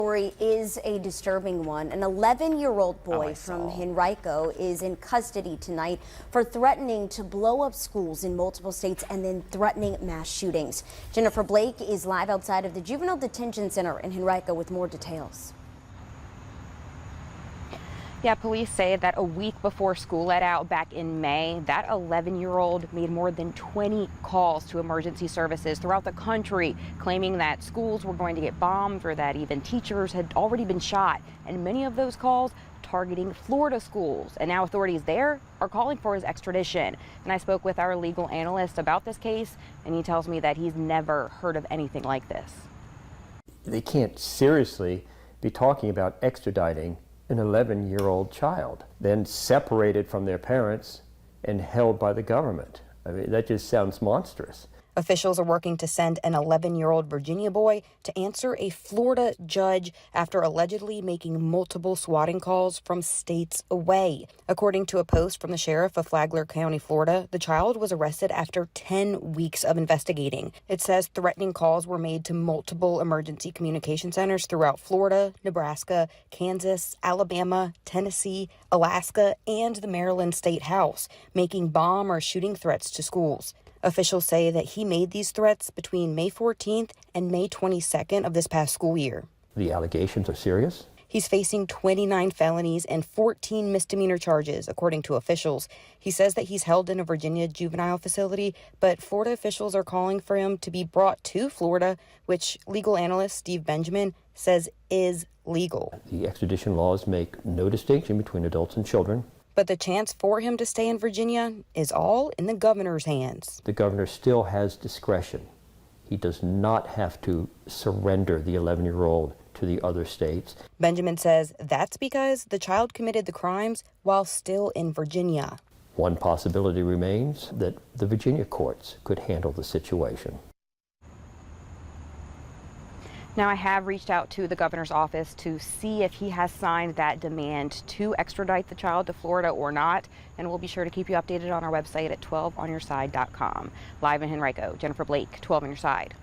Story is a disturbing one. An 11-year-old boy from Henrico is in custody tonight for threatening to blow up schools in multiple states and then threatening mass shootings. Jennifer Blake is live outside of the Juvenile Detention Center in Henrico with more details. Yeah, police say that a week before school let out back in May, that 11-year-old made more than 20 calls to emergency services throughout the country, claiming that schools were going to get bombed or that even teachers had already been shot. And many of those calls targeting Florida schools. And now authorities there are calling for his extradition. And I spoke with our legal analyst about this case, and he tells me that he's never heard of anything like this. They can't seriously be talking about extraditing an 11-year-old child, then separated from their parents and held by the government. I mean, that just sounds monstrous. Officials are working to send an 11-year-old Virginia boy to answer a Florida judge after allegedly making multiple swatting calls from states away. According to a post from the sheriff of Flagler County, Florida, the child was arrested after 10 weeks of investigating. It says threatening calls were made to multiple emergency communication centers throughout Florida, Nebraska, Kansas, Alabama, Tennessee, Alaska, and the Maryland State House, making bomb or shooting threats to schools. Officials say that he made these threats between May 14th and May 22nd of this past school year. The allegations are serious. He's facing 29 felonies and 14 misdemeanor charges, according to officials. He says that he's held in a Virginia juvenile facility, but Florida officials are calling for him to be brought to Florida, which legal analyst Steve Benjamin says is legal. The extradition laws make no distinction between adults and children. But the chance for him to stay in Virginia is all in the governor's hands. The governor still has discretion. He does not have to surrender the 11-year-old to the other states. Benjamin says that's because the child committed the crimes while still in Virginia. One possibility remains that the Virginia courts could handle the situation. Now, I have reached out to the governor's office to see if he has signed that demand to extradite the child to Florida or not, and we'll be sure to keep you updated on our website at 12onyourside.com. Live in Henrico, Jennifer Blake, 12 on Your Side.